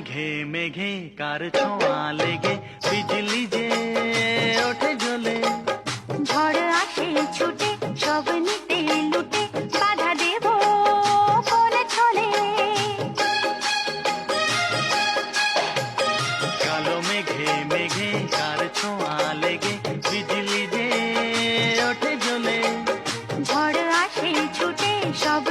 মেঘে মেঘে কার ছোঁয়া লেগে বিজলি যে ওঠে জ্বলে। ঝড় আসে ছুটে সব নিতে লুটে বাধা দেব কোন ছলে। কালো মেঘে মেঘে কার ছোঁয়া লেগে বিজলি যে ওঠে জ্বলে। ঝড় আসে ছুটে সব